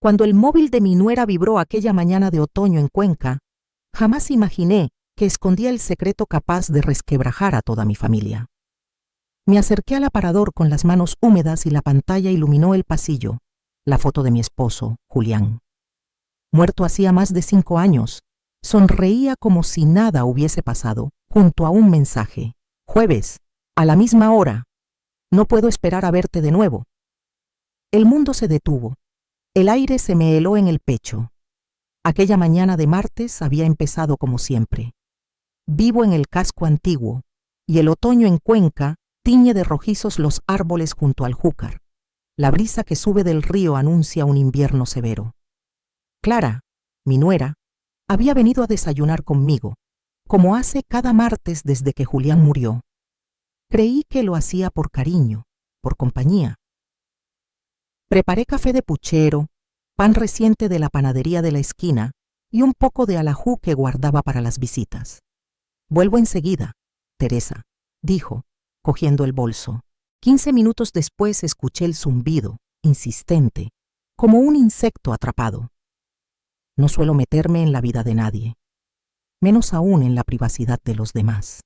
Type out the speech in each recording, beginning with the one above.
Cuando el móvil de mi nuera vibró aquella mañana de otoño en Cuenca, jamás imaginé que escondía el secreto capaz de resquebrajar a toda mi familia. Me acerqué al aparador con las manos húmedas y la pantalla iluminó el pasillo, la foto de mi esposo, Julián. Muerto hacía más de 5 años, sonreía como si nada hubiese pasado, junto a un mensaje. Jueves, a la misma hora. No puedo esperar a verte de nuevo. El mundo se detuvo. El aire se me heló en el pecho. Aquella mañana de martes había empezado como siempre. Vivo en el casco antiguo, y el otoño en Cuenca tiñe de rojizos los árboles junto al Júcar. La brisa que sube del río anuncia un invierno severo. Clara, mi nuera, había venido a desayunar conmigo, como hace cada martes desde que Julián murió. Creí que lo hacía por cariño, por compañía. Preparé café de puchero, pan reciente de la panadería de la esquina y un poco de alajú que guardaba para las visitas. Vuelvo enseguida, Teresa, dijo, cogiendo el bolso. 15 minutos después escuché el zumbido, insistente, como un insecto atrapado. No suelo meterme en la vida de nadie, menos aún en la privacidad de los demás.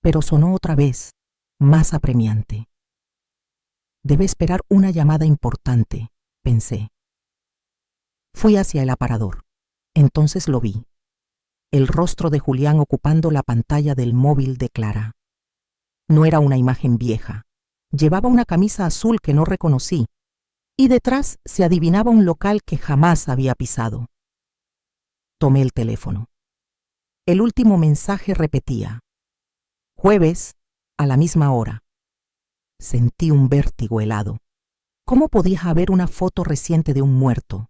Pero sonó otra vez, más apremiante. Debe esperar una llamada importante, pensé. Fui hacia el aparador. Entonces lo vi. El rostro de Julián ocupando la pantalla del móvil de Clara. No era una imagen vieja. Llevaba una camisa azul que no reconocí, y detrás se adivinaba un local que jamás había pisado. Tomé el teléfono. El último mensaje repetía: jueves, a la misma hora. Sentí un vértigo helado. ¿Cómo podía haber una foto reciente de un muerto?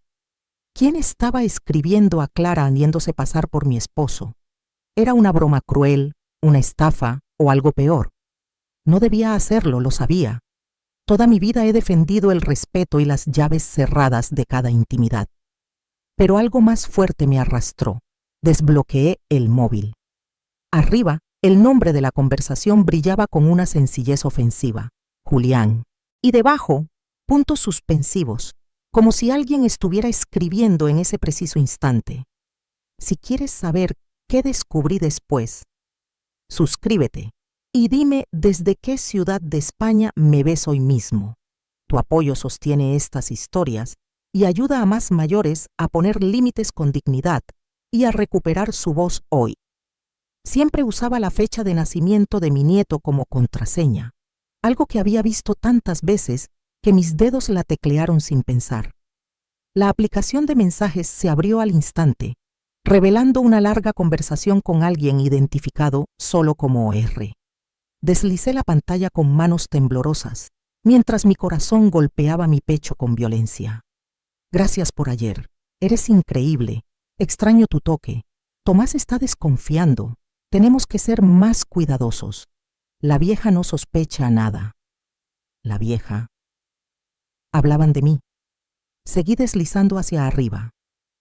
¿Quién estaba escribiendo a Clara haciéndose pasar por mi esposo? ¿Era una broma cruel, una estafa o algo peor? No debía hacerlo, lo sabía. Toda mi vida he defendido el respeto y las llaves cerradas de cada intimidad. Pero algo más fuerte me arrastró. Desbloqueé el móvil. Arriba, el nombre de la conversación brillaba con una sencillez ofensiva: Julián. Y debajo, puntos suspensivos, como si alguien estuviera escribiendo en ese preciso instante. Si quieres saber qué descubrí después, suscríbete y dime desde qué ciudad de España me ves hoy mismo. Tu apoyo sostiene estas historias y ayuda a más mayores a poner límites con dignidad y a recuperar su voz hoy. Siempre usaba la fecha de nacimiento de mi nieto como contraseña, algo que había visto tantas veces que mis dedos la teclearon sin pensar. La aplicación de mensajes se abrió al instante, revelando una larga conversación con alguien identificado solo como R. Deslicé la pantalla con manos temblorosas, mientras mi corazón golpeaba mi pecho con violencia. Gracias por ayer. Eres increíble. Extraño tu toque. Tomás está desconfiando. Tenemos que ser más cuidadosos. La vieja no sospecha nada. La vieja. Hablaban de mí. Seguí deslizando hacia arriba.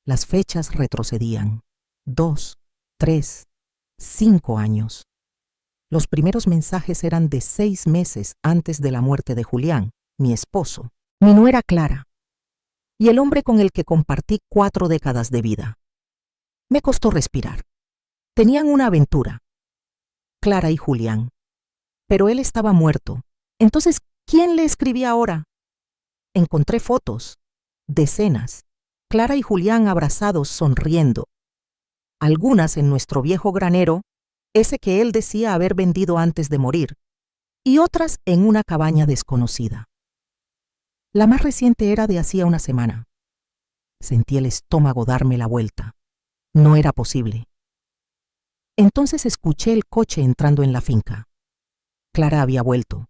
Las fechas retrocedían. 2, 3, 5 años. Los primeros mensajes eran de 6 meses antes de la muerte de Julián, mi esposo, mi nuera Clara, y el hombre con el que compartí 4 décadas de vida. Me costó respirar. Tenían una aventura, Clara y Julián, pero él estaba muerto. Entonces, ¿quién le escribía ahora? Encontré fotos, decenas, Clara y Julián abrazados sonriendo, algunas en nuestro viejo granero, ese que él decía haber vendido antes de morir, y otras en una cabaña desconocida. La más reciente era de hacía una semana. Sentí el estómago darme la vuelta. No era posible. Entonces escuché el coche entrando en la finca. Clara había vuelto.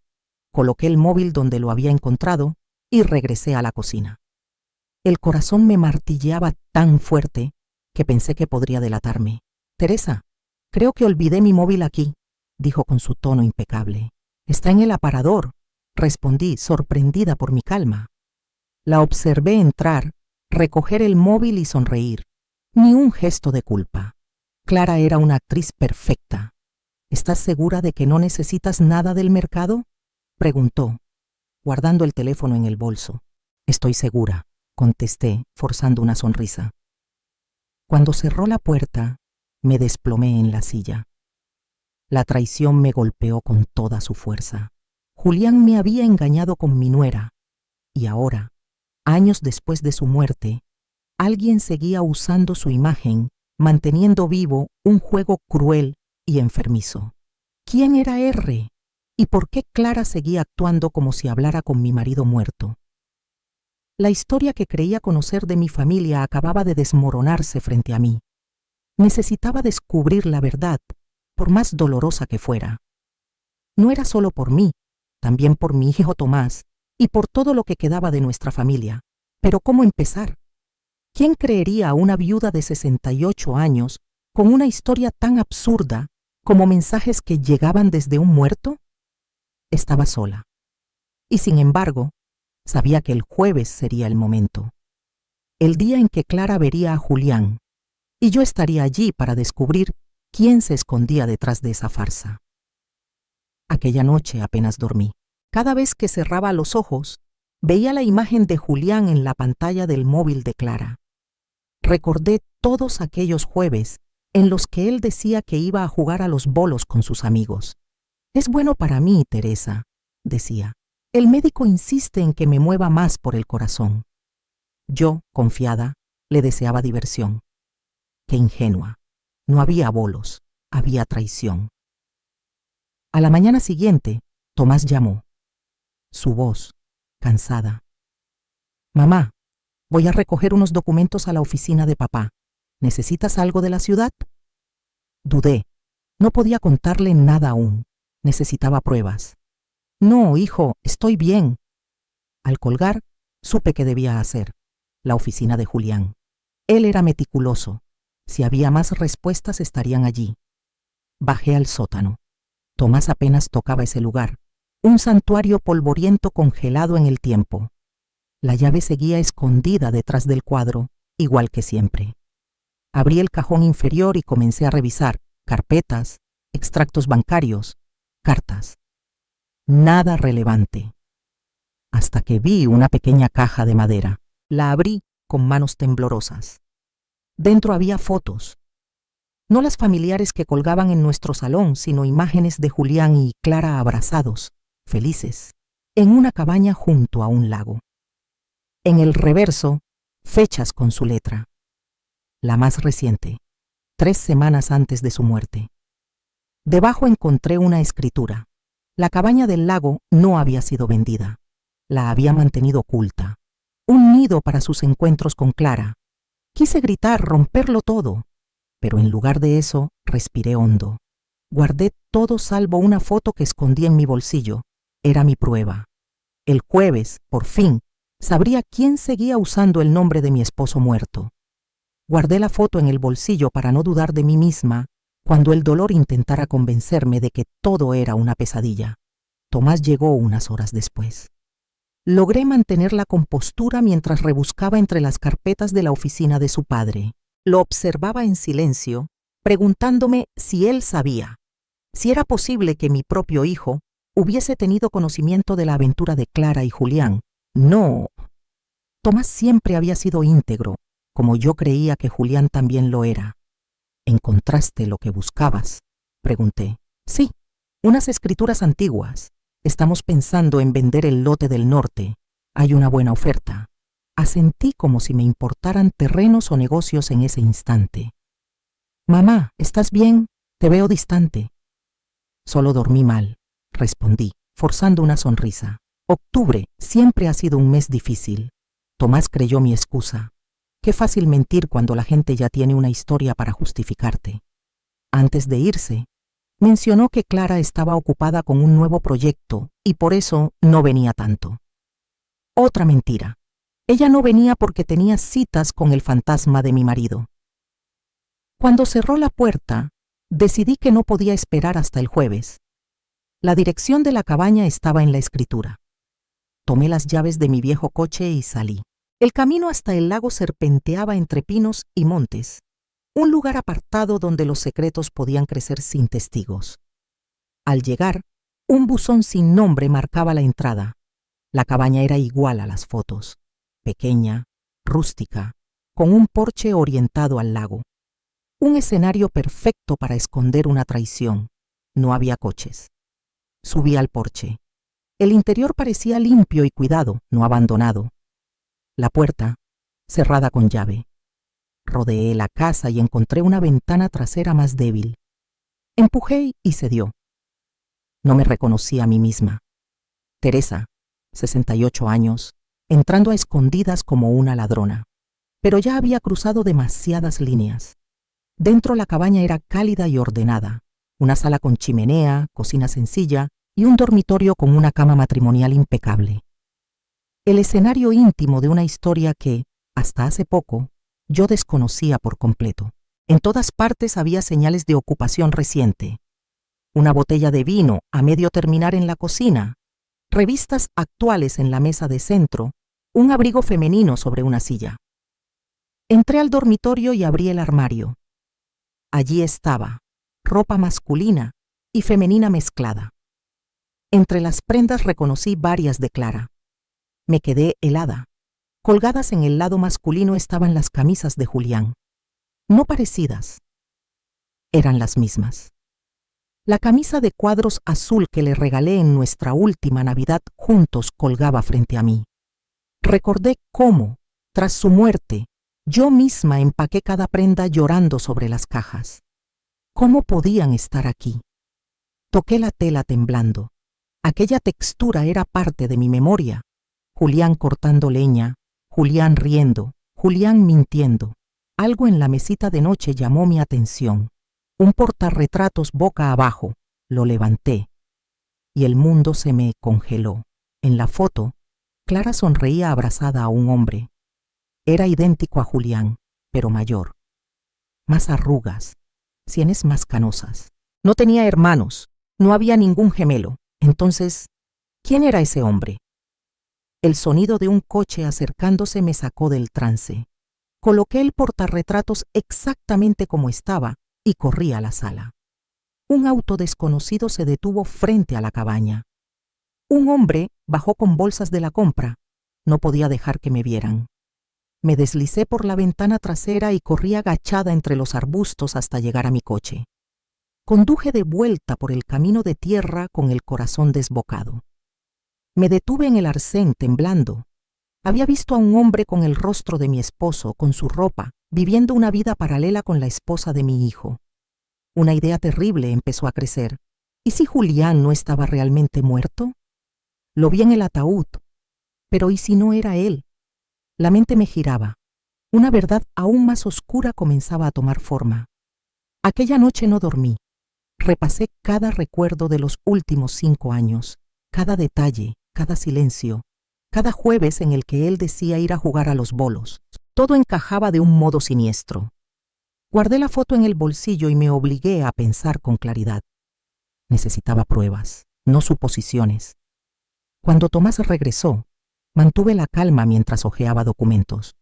Coloqué el móvil donde lo había encontrado y regresé a la cocina. El corazón me martilleaba tan fuerte que pensé que podría delatarme. Teresa, creo que olvidé mi móvil aquí, dijo con su tono impecable. Está en el aparador, respondí, sorprendida por mi calma. La observé entrar, recoger el móvil y sonreír. Ni un gesto de culpa. Clara era una actriz perfecta. ¿Estás segura de que no necesitas nada del mercado?, preguntó, guardando el teléfono en el bolso. Estoy segura, contesté, forzando una sonrisa. Cuando cerró la puerta, me desplomé en la silla. La traición me golpeó con toda su fuerza. Julián me había engañado con mi nuera, y ahora, años después de su muerte, alguien seguía usando su imagen, manteniendo vivo un juego cruel y enfermizo. ¿Quién era R? ¿Y por qué Clara seguía actuando como si hablara con mi marido muerto? La historia que creía conocer de mi familia acababa de desmoronarse frente a mí. Necesitaba descubrir la verdad, por más dolorosa que fuera. No era solo por mí, también por mi hijo Tomás y por todo lo que quedaba de nuestra familia. Pero ¿cómo empezar? ¿Quién creería a una viuda de 68 años con una historia tan absurda como mensajes que llegaban desde un muerto? Estaba sola. Y sin embargo, sabía que el jueves sería el momento. El día en que Clara vería a Julián, y yo estaría allí para descubrir quién se escondía detrás de esa farsa. Aquella noche apenas dormí. Cada vez que cerraba los ojos, veía la imagen de Julián en la pantalla del móvil de Clara. Recordé todos aquellos jueves en los que él decía que iba a jugar a los bolos con sus amigos. «Es bueno para mí, Teresa», decía. «El médico insiste en que me mueva más por el corazón». Yo, confiada, le deseaba diversión. Qué ingenua. No había bolos, había traición. A la mañana siguiente, Tomás llamó. Su voz, cansada. «Mamá, voy a recoger unos documentos a la oficina de papá. ¿Necesitas algo de la ciudad?» Dudé. No podía contarle nada aún. Necesitaba pruebas. «No, hijo, estoy bien». Al colgar, supe qué debía hacer. La oficina de Julián. Él era meticuloso. Si había más respuestas, estarían allí. Bajé al sótano. Tomás apenas tocaba ese lugar. Un santuario polvoriento congelado en el tiempo. La llave seguía escondida detrás del cuadro, igual que siempre. Abrí el cajón inferior y comencé a revisar carpetas, extractos bancarios, cartas. Nada relevante. Hasta que vi una pequeña caja de madera. La abrí con manos temblorosas. Dentro había fotos. No las familiares que colgaban en nuestro salón, sino imágenes de Julián y Clara abrazados, felices, en una cabaña junto a un lago. En el reverso, fechas con su letra. La más reciente, 3 semanas antes de su muerte. Debajo encontré una escritura. La cabaña del lago no había sido vendida. La había mantenido oculta. Un nido para sus encuentros con Clara. Quise gritar, romperlo todo, pero en lugar de eso, respiré hondo. Guardé todo salvo una foto que escondí en mi bolsillo. Era mi prueba. El jueves, por fin, sabría quién seguía usando el nombre de mi esposo muerto. Guardé la foto en el bolsillo para no dudar de mí misma cuando el dolor intentara convencerme de que todo era una pesadilla. Tomás llegó unas horas después. Logré mantener la compostura mientras rebuscaba entre las carpetas de la oficina de su padre. Lo observaba en silencio, preguntándome si él sabía, si era posible que mi propio hijo hubiese tenido conocimiento de la aventura de Clara y Julián. No. Tomás siempre había sido íntegro, como yo creía que Julián también lo era. ¿Encontraste lo que buscabas?, pregunté. Sí, unas escrituras antiguas. Estamos pensando en vender el lote del norte. Hay una buena oferta. Asentí como si me importaran terrenos o negocios en ese instante. Mamá, ¿estás bien? Te veo distante. Solo dormí mal, respondí, forzando una sonrisa. Octubre siempre ha sido un mes difícil. Tomás creyó mi excusa. Qué fácil mentir cuando la gente ya tiene una historia para justificarte. Antes de irse, mencionó que Clara estaba ocupada con un nuevo proyecto y por eso no venía tanto. Otra mentira. Ella no venía porque tenía citas con el fantasma de mi marido. Cuando cerró la puerta, decidí que no podía esperar hasta el jueves. La dirección de la cabaña estaba en la escritura. Tomé las llaves de mi viejo coche y salí. El camino hasta el lago serpenteaba entre pinos y montes, un lugar apartado donde los secretos podían crecer sin testigos. Al llegar, un buzón sin nombre marcaba la entrada. La cabaña era igual a las fotos, pequeña, rústica, con un porche orientado al lago. Un escenario perfecto para esconder una traición. No había coches. Subí al porche. El interior parecía limpio y cuidado, no abandonado. La puerta, cerrada con llave. Rodeé la casa y encontré una ventana trasera más débil. Empujé y cedió. No me reconocí a mí misma. Teresa, 68 años, entrando a escondidas como una ladrona. Pero ya había cruzado demasiadas líneas. Dentro la cabaña era cálida y ordenada. Una sala con chimenea, cocina sencilla y un dormitorio con una cama matrimonial impecable. El escenario íntimo de una historia que, hasta hace poco, yo desconocía por completo. En todas partes había señales de ocupación reciente. Una botella de vino a medio terminar en la cocina, revistas actuales en la mesa de centro, un abrigo femenino sobre una silla. Entré al dormitorio y abrí el armario. Allí estaba, ropa masculina y femenina mezclada. Entre las prendas reconocí varias de Clara. Me quedé helada. Colgadas en el lado masculino estaban las camisas de Julián. No parecidas. Eran las mismas. La camisa de cuadros azul que le regalé en nuestra última Navidad juntos colgaba frente a mí. Recordé cómo, tras su muerte, yo misma empaqué cada prenda llorando sobre las cajas. ¿Cómo podían estar aquí? Toqué la tela temblando. Aquella textura era parte de mi memoria. Julián cortando leña, Julián riendo, Julián mintiendo. Algo en la mesita de noche llamó mi atención. Un portarretratos boca abajo. Lo levanté. Y el mundo se me congeló. En la foto, Clara sonreía abrazada a un hombre. Era idéntico a Julián, pero mayor. Más arrugas, sienes más canosas. No tenía hermanos, no había ningún gemelo. Entonces, ¿quién era ese hombre? El sonido de un coche acercándose me sacó del trance. Coloqué el portarretratos exactamente como estaba y corrí a la sala. Un auto desconocido se detuvo frente a la cabaña. Un hombre bajó con bolsas de la compra. No podía dejar que me vieran. Me deslicé por la ventana trasera y corrí agachada entre los arbustos hasta llegar a mi coche. Conduje de vuelta por el camino de tierra con el corazón desbocado. Me detuve en el arcén temblando. Había visto a un hombre con el rostro de mi esposo, con su ropa, viviendo una vida paralela con la esposa de mi hijo. Una idea terrible empezó a crecer. ¿Y si Julián no estaba realmente muerto? Lo vi en el ataúd. Pero ¿y si no era él? La mente me giraba. Una verdad aún más oscura comenzaba a tomar forma. Aquella noche no dormí. Repasé cada recuerdo de los últimos 5 años, cada detalle, cada silencio, cada jueves en el que él decía ir a jugar a los bolos. Todo encajaba de un modo siniestro. Guardé la foto en el bolsillo y me obligué a pensar con claridad. Necesitaba pruebas, no suposiciones. Cuando Tomás regresó, mantuve la calma mientras hojeaba documentos.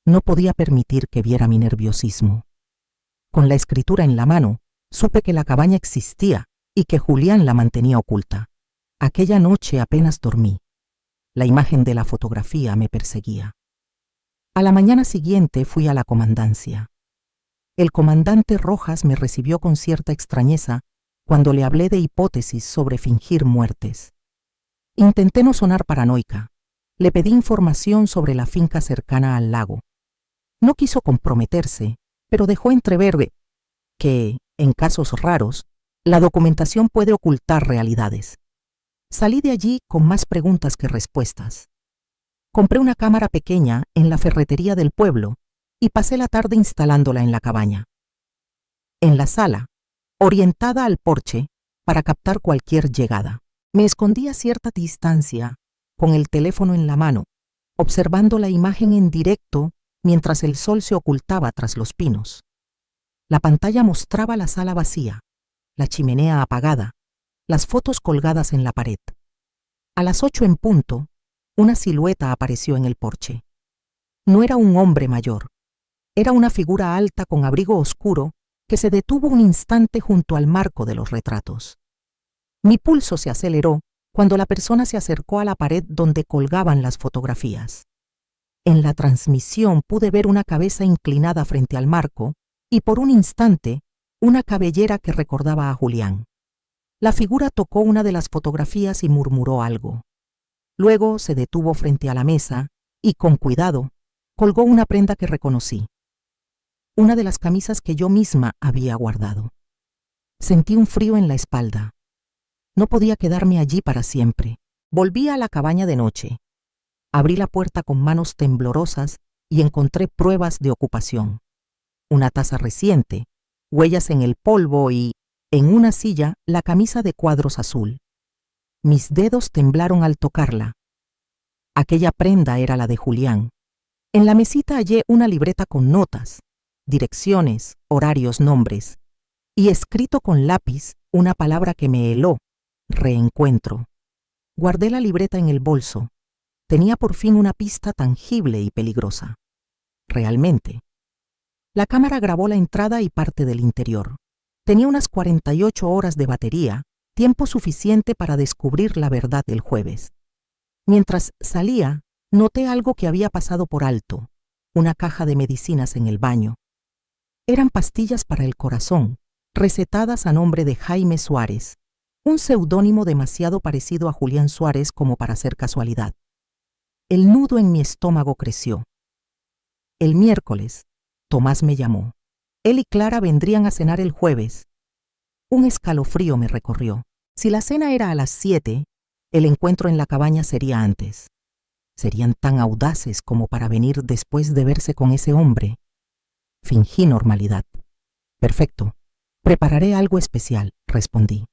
No podía permitir que viera mi nerviosismo. Con la escritura en la mano, supe que la cabaña existía y que Julián la mantenía oculta. Aquella noche apenas dormí. La imagen de la fotografía me perseguía. A la mañana siguiente fui a la comandancia. El comandante Rojas me recibió con cierta extrañeza cuando le hablé de hipótesis sobre fingir muertes. Intenté no sonar paranoica. Le pedí información sobre la finca cercana al lago. No quiso comprometerse, pero dejó entrever que, en casos raros, la documentación puede ocultar realidades. Salí de allí con más preguntas que respuestas. Compré una cámara pequeña en la ferretería del pueblo y pasé la tarde instalándola en la cabaña. En la sala, orientada al porche para captar cualquier llegada. Me escondí a cierta distancia, con el teléfono en la mano, observando la imagen en directo mientras el sol se ocultaba tras los pinos. La pantalla mostraba la sala vacía, la chimenea apagada, las fotos colgadas en la pared. A las 8 en punto, una silueta apareció en el porche. No era un hombre mayor. Era una figura alta con abrigo oscuro que se detuvo un instante junto al marco de los retratos. Mi pulso se aceleró cuando la persona se acercó a la pared donde colgaban las fotografías. En la transmisión pude ver una cabeza inclinada frente al marco y por un instante una cabellera que recordaba a Julián. La figura tocó una de las fotografías y murmuró algo. Luego se detuvo frente a la mesa y, con cuidado, colgó una prenda que reconocí. Una de las camisas que yo misma había guardado. Sentí un frío en la espalda. No podía quedarme allí para siempre. Volví a la cabaña de noche. Abrí la puerta con manos temblorosas y encontré pruebas de ocupación. Una taza reciente, huellas en el polvo y, en una silla, la camisa de cuadros azul. Mis dedos temblaron al tocarla. Aquella prenda era la de Julián. En la mesita hallé una libreta con notas, direcciones, horarios, nombres, y escrito con lápiz una palabra que me heló: reencuentro. Guardé la libreta en el bolso. Tenía por fin una pista tangible y peligrosa. Realmente. La cámara grabó la entrada y parte del interior. Tenía unas 48 horas de batería, tiempo suficiente para descubrir la verdad del jueves. Mientras salía, noté algo que había pasado por alto: una caja de medicinas en el baño. Eran pastillas para el corazón, recetadas a nombre de Jaime Suárez, un seudónimo demasiado parecido a Julián Suárez como para ser casualidad. El nudo en mi estómago creció. El miércoles, Tomás me llamó. Él y Clara vendrían a cenar el jueves. Un escalofrío me recorrió. Si la cena era a las 7, el encuentro en la cabaña sería antes. ¿Serían tan audaces como para venir después de verse con ese hombre? Fingí normalidad. Perfecto. Prepararé algo especial, respondí.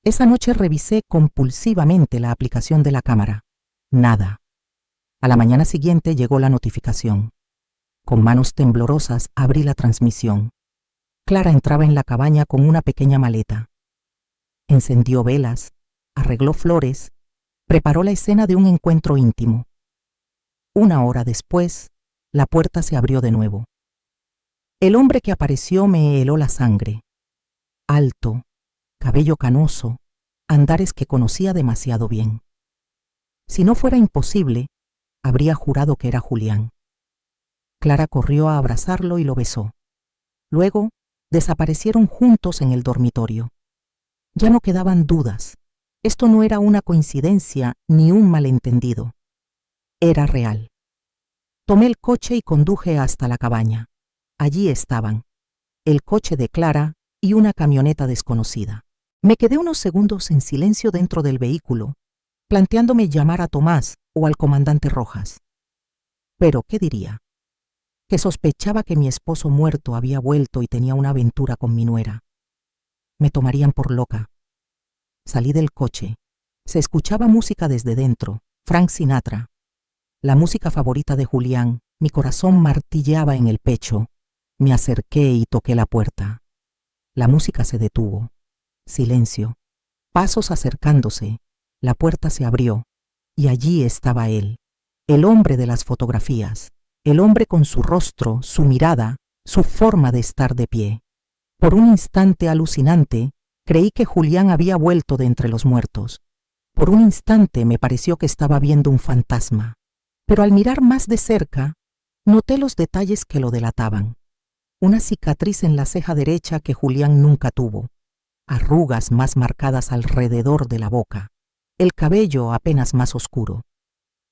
Esa noche revisé compulsivamente la aplicación de la cámara. Nada. A la mañana siguiente llegó la notificación. Con manos temblorosas abrí la transmisión. Clara entraba en la cabaña con una pequeña maleta. Encendió velas, arregló flores, preparó la escena de un encuentro íntimo. Una hora después, la puerta se abrió de nuevo. El hombre que apareció me heló la sangre. Alto, cabello canoso, andares que conocía demasiado bien. Si no fuera imposible, habría jurado que era Julián. Clara corrió a abrazarlo y lo besó. Luego, desaparecieron juntos en el dormitorio. Ya no quedaban dudas. Esto no era una coincidencia ni un malentendido. Era real. Tomé el coche y conduje hasta la cabaña. Allí estaban, el coche de Clara y una camioneta desconocida. Me quedé unos segundos en silencio dentro del vehículo, planteándome llamar a Tomás o al comandante Rojas. Pero, ¿qué diría? Que sospechaba que mi esposo muerto había vuelto y tenía una aventura con mi nuera. Me tomarían por loca. Salí del coche. Se escuchaba música desde dentro, Frank Sinatra. La música favorita de Julián. Mi corazón martilleaba en el pecho. Me acerqué y toqué la puerta. La música se detuvo. Silencio. Pasos acercándose. La puerta se abrió. Y allí estaba él, el hombre de las fotografías, el hombre con su rostro, su mirada, su forma de estar de pie. Por un instante alucinante, creí que Julián había vuelto de entre los muertos. Por un instante me pareció que estaba viendo un fantasma. Pero al mirar más de cerca, noté los detalles que lo delataban. Una cicatriz en la ceja derecha que Julián nunca tuvo, arrugas más marcadas alrededor de la boca, el cabello apenas más oscuro.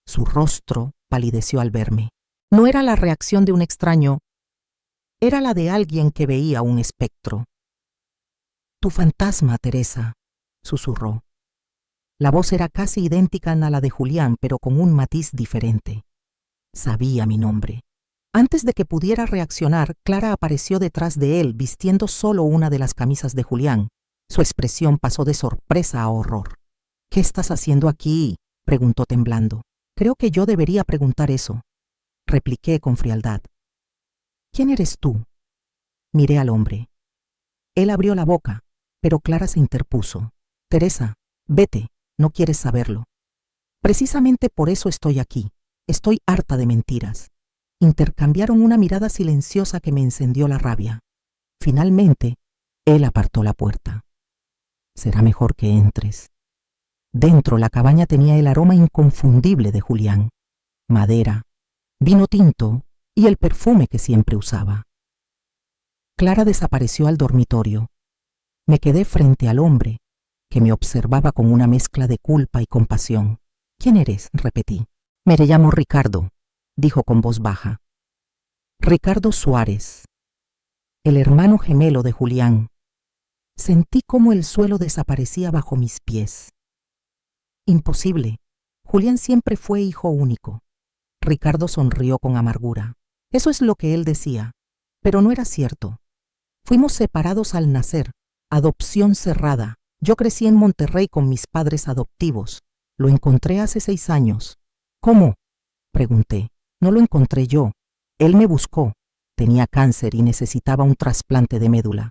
Su rostro palideció al verme. No era la reacción de un extraño, era la de alguien que veía un espectro. «Tu fantasma, Teresa», susurró. La voz era casi idéntica a la de Julián, pero con un matiz diferente. Sabía mi nombre. Antes de que pudiera reaccionar, Clara apareció detrás de él, vistiendo solo una de las camisas de Julián. Su expresión pasó de sorpresa a horror. «¿Qué estás haciendo aquí?», preguntó temblando. «Creo que yo debería preguntar eso», repliqué con frialdad. «¿Quién eres tú?». Miré al hombre. Él abrió la boca, pero Clara se interpuso. «Teresa, vete, no quieres saberlo. Precisamente por eso estoy aquí. Estoy harta de mentiras». Intercambiaron una mirada silenciosa que me encendió la rabia. Finalmente, él apartó la puerta. «Será mejor que entres». Dentro la cabaña tenía el aroma inconfundible de Julián. Madera, vino tinto y el perfume que siempre usaba. Clara desapareció al dormitorio. Me quedé frente al hombre, que me observaba con una mezcla de culpa y compasión. «¿Quién eres?», repetí. «Me llamo Ricardo», dijo con voz baja. «Ricardo Suárez, el hermano gemelo de Julián». Sentí cómo el suelo desaparecía bajo mis pies. Imposible. Julián siempre fue hijo único. Ricardo sonrió con amargura. Eso es lo que él decía, pero no era cierto. Fuimos separados al nacer, adopción cerrada. Yo crecí en Monterrey con mis padres adoptivos. Lo encontré hace 6 años. «¿Cómo?», pregunté. «No lo encontré yo. Él me buscó. Tenía cáncer y necesitaba un trasplante de médula.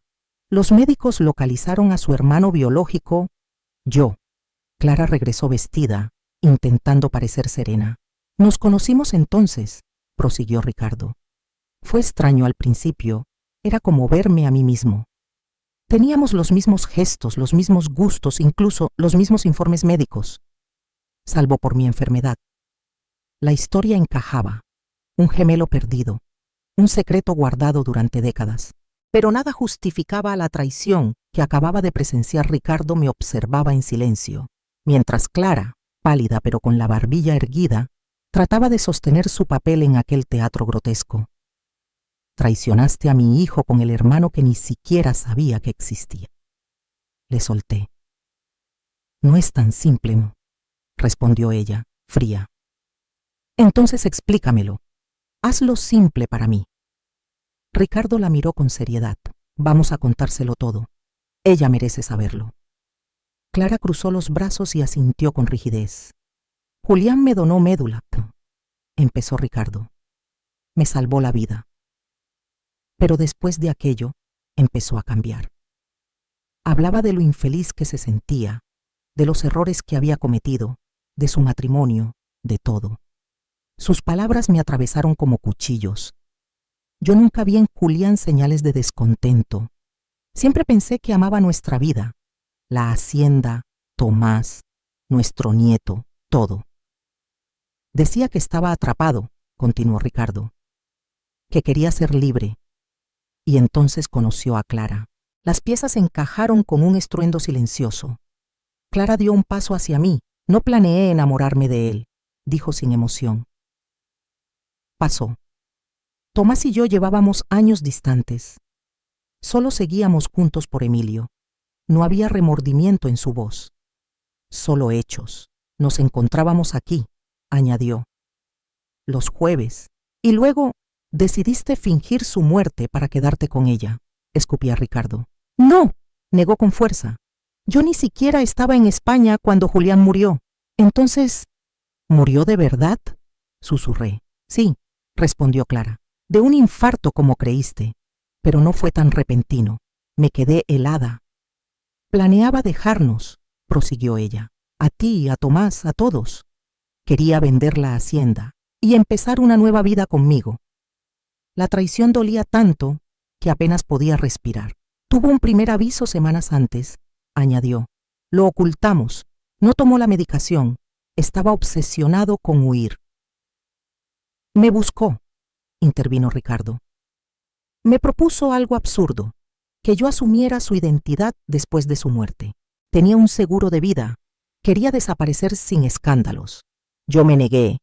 Los médicos localizaron a su hermano biológico, yo». Clara regresó vestida, intentando parecer serena. «Nos conocimos entonces», prosiguió Ricardo. «Fue extraño al principio. Era como verme a mí mismo. Teníamos los mismos gestos, los mismos gustos, incluso los mismos informes médicos. Salvo por mi enfermedad. La historia encajaba. Un gemelo perdido. Un secreto guardado durante décadas. Pero nada justificaba la traición que acababa de presenciar. Ricardo me observaba en silencio, mientras Clara, pálida pero con la barbilla erguida, trataba de sostener su papel en aquel teatro grotesco. «Traicionaste a mi hijo con el hermano que ni siquiera sabía que existía». Le solté. «No es tan simple», respondió ella, fría. «Entonces explícamelo. Hazlo simple para mí». Ricardo la miró con seriedad. «Vamos a contárselo todo. Ella merece saberlo». Clara cruzó los brazos y asintió con rigidez. «Julián me donó médula», empezó Ricardo. «Me salvó la vida. Pero después de aquello, empezó a cambiar. Hablaba de lo infeliz que se sentía, de los errores que había cometido, de su matrimonio, de todo. Sus palabras me atravesaron como cuchillos. Yo nunca vi en Julián señales de descontento. Siempre pensé que amaba nuestra vida, la hacienda, Tomás, nuestro nieto, todo. Decía que estaba atrapado», continuó Ricardo, «que quería ser libre». Y entonces conoció a Clara. Las piezas encajaron con un estruendo silencioso. Clara dio un paso hacia mí. «No planeé enamorarme de él», dijo sin emoción. Pasó. Tomás y yo llevábamos años distantes. Solo seguíamos juntos por Emilio. No había remordimiento en su voz. Solo hechos. «Nos encontrábamos aquí», añadió, «los jueves. Y luego decidiste fingir su muerte para quedarte con ella», escupía Ricardo. «No», negó con fuerza. «Yo ni siquiera estaba en España cuando Julián murió. Entonces, ¿murió de verdad?», susurré. «Sí», respondió Clara, «de un infarto como creíste. Pero no fue tan repentino. Me quedé helada». «Planeaba dejarnos», prosiguió ella, «a ti, a Tomás, a todos. Quería vender la hacienda y empezar una nueva vida conmigo. La traición dolía tanto que apenas podía respirar. Tuvo un primer aviso semanas antes», añadió. «Lo ocultamos. No tomó la medicación. Estaba obsesionado con huir». «Me buscó», intervino Ricardo. «Me propuso algo absurdo, que yo asumiera su identidad después de su muerte. Tenía un seguro de vida. Quería desaparecer sin escándalos. Yo me negué.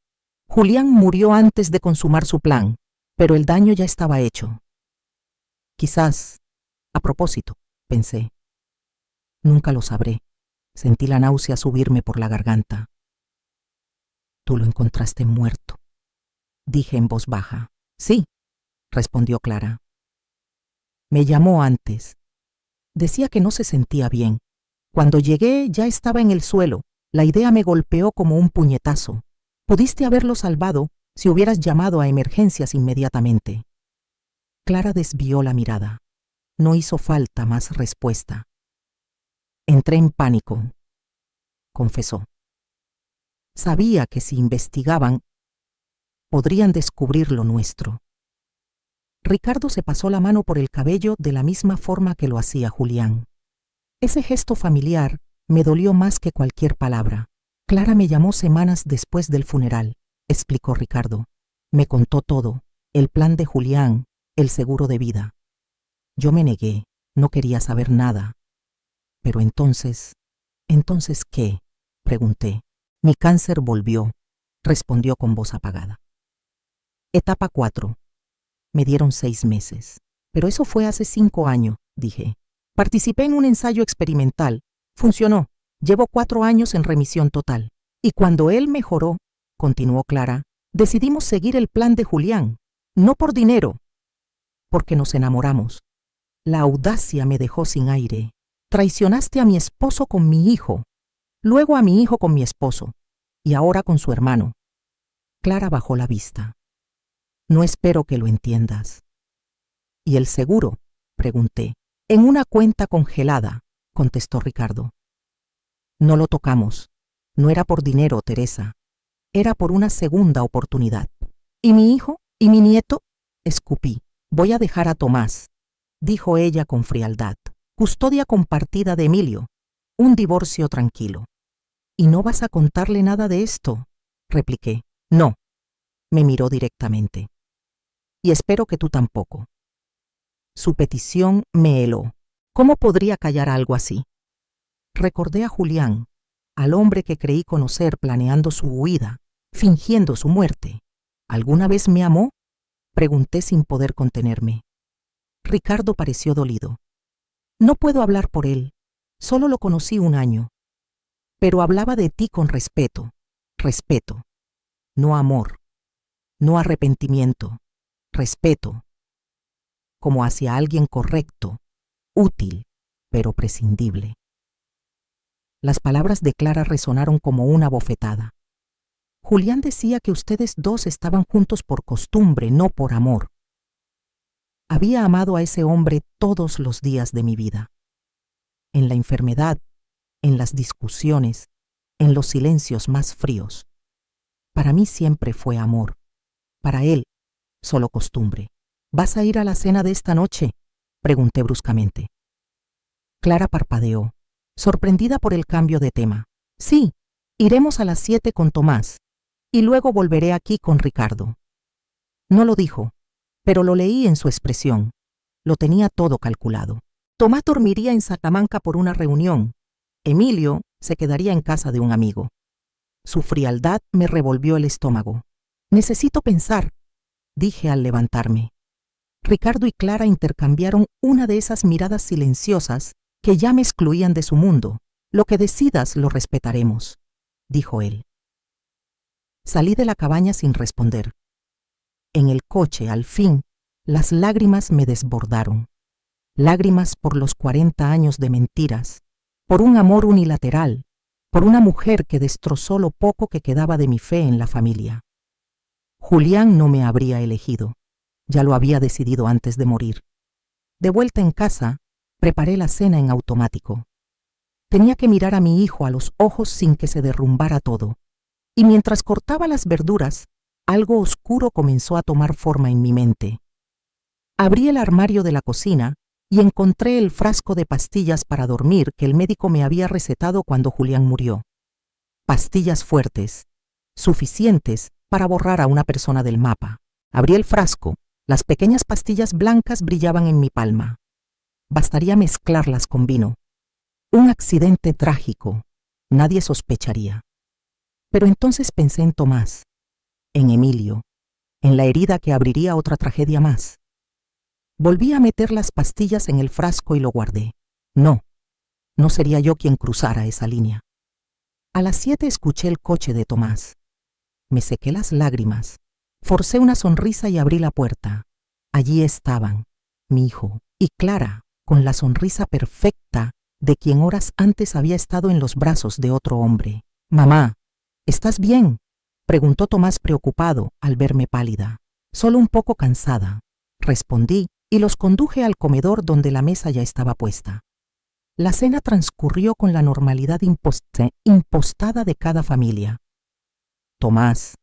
Julián murió antes de consumar su plan, pero el daño ya estaba hecho. Quizás, a propósito, pensé. Nunca lo sabré. Sentí la náusea subirme por la garganta. «Tú lo encontraste muerto», dije en voz baja. «Sí», respondió Clara. «Me llamó antes. Decía que no se sentía bien. Cuando llegué ya estaba en el suelo. La idea me golpeó como un puñetazo. Pudiste haberlo salvado si hubieras llamado a emergencias inmediatamente». Clara desvió la mirada. No hizo falta más respuesta. «Entré en pánico», confesó. «Sabía que si investigaban, podrían descubrir lo nuestro». Ricardo se pasó la mano por el cabello de la misma forma que lo hacía Julián. Ese gesto familiar me dolió más que cualquier palabra. «Clara me llamó semanas después del funeral», explicó Ricardo. Me contó todo, el plan de Julián, el seguro de vida. Yo me negué, no quería saber nada. Pero entonces, ¿entonces qué?, pregunté. Mi cáncer volvió, respondió con voz apagada. Etapa 4. Me dieron 6 meses. Pero eso fue hace 5 años, dije. Participé en un ensayo experimental. Funcionó. Llevo 4 años en remisión total. Y cuando él mejoró, continuó Clara, decidimos seguir el plan de Julián. No por dinero, porque nos enamoramos. La audacia me dejó sin aire. Traicionaste a mi esposo con mi hijo, luego a mi hijo con mi esposo, y ahora con su hermano. Clara bajó la vista. No espero que lo entiendas. ¿Y el seguro?, pregunté. En una cuenta congelada, contestó Ricardo. No lo tocamos. No era por dinero, Teresa. Era por una segunda oportunidad. ¿Y mi hijo? ¿Y mi nieto? Escupí. Voy a dejar a Tomás, dijo ella con frialdad. Custodia compartida de Emilio. Un divorcio tranquilo. ¿Y no vas a contarle nada de esto?, repliqué. No. Me miró directamente. Y espero que tú tampoco. Su petición me heló. ¿Cómo podría callar algo así? Recordé a Julián, al hombre que creí conocer planeando su huida, fingiendo su muerte. ¿Alguna vez me amó?, pregunté sin poder contenerme. Ricardo pareció dolido. No puedo hablar por él. Solo lo conocí 1 año. Pero hablaba de ti con respeto. Respeto. No amor. No arrepentimiento. Respeto. Como hacia alguien correcto, útil, pero prescindible. Las palabras de Clara resonaron como una bofetada. Julián decía que ustedes dos estaban juntos por costumbre, no por amor. Había amado a ese hombre todos los días de mi vida. En la enfermedad, en las discusiones, en los silencios más fríos. Para mí siempre fue amor. Para él, solo costumbre. ¿Vas a ir a la cena de esta noche?, pregunté bruscamente. Clara parpadeó, sorprendida por el cambio de tema. Sí, iremos a las 7 con Tomás, y luego volveré aquí con Ricardo. No lo dijo, pero lo leí en su expresión. Lo tenía todo calculado. Tomás dormiría en Salamanca por una reunión. Emilio se quedaría en casa de un amigo. Su frialdad me revolvió el estómago. Necesito pensar, dije al levantarme. Ricardo y Clara intercambiaron una de esas miradas silenciosas que ya me excluían de su mundo. Lo que decidas lo respetaremos, dijo él. Salí de la cabaña sin responder. En el coche, al fin, las lágrimas me desbordaron. Lágrimas por los 40 años de mentiras, por un amor unilateral, por una mujer que destrozó lo poco que quedaba de mi fe en la familia. Julián no me habría elegido. Ya lo había decidido antes de morir. De vuelta en casa, preparé la cena en automático. Tenía que mirar a mi hijo a los ojos sin que se derrumbara todo. Y mientras cortaba las verduras, algo oscuro comenzó a tomar forma en mi mente. Abrí el armario de la cocina y encontré el frasco de pastillas para dormir que el médico me había recetado cuando Julián murió. Pastillas fuertes, suficientes para borrar a una persona del mapa. Abrí el frasco. Las pequeñas pastillas blancas brillaban en mi palma. Bastaría mezclarlas con vino. Un accidente trágico. Nadie sospecharía. Pero entonces pensé en Tomás, en Emilio, en la herida que abriría otra tragedia más. Volví a meter las pastillas en el frasco y lo guardé. No sería yo quien cruzara esa línea. A las 7 escuché el coche de Tomás. Me sequé las lágrimas. Forcé una sonrisa y abrí la puerta. Allí estaban, mi hijo y Clara, con la sonrisa perfecta de quien horas antes había estado en los brazos de otro hombre. «Mamá, ¿estás bien?», preguntó Tomás preocupado al verme pálida. «Solo un poco cansada», respondí y los conduje al comedor donde la mesa ya estaba puesta. La cena transcurrió con la normalidad impostada de cada familia. Tomás,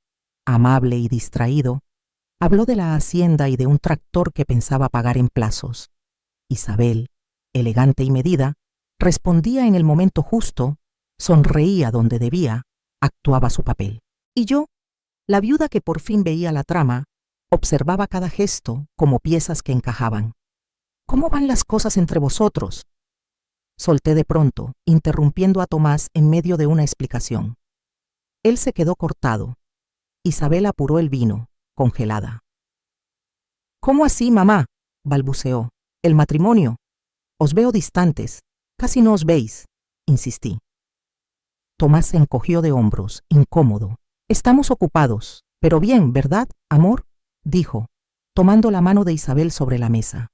amable y distraído, habló de la hacienda y de un tractor que pensaba pagar en plazos. Isabel, elegante y medida, respondía en el momento justo, sonreía donde debía, actuaba su papel. Y yo, La viuda, que por fin veía la trama, observaba cada gesto como piezas que encajaban. ¿Cómo van las cosas entre vosotros? Solté de pronto, interrumpiendo a Tomás en medio de una explicación. Él se quedó cortado. Isabel apuró el vino, congelada. ¿Cómo así, mamá?, balbuceó. ¿El matrimonio? Os veo distantes. Casi no os veis, insistí. Tomás se encogió de hombros, incómodo. Estamos ocupados, pero bien, ¿verdad, amor?, dijo, tomando la mano de Isabel sobre la mesa.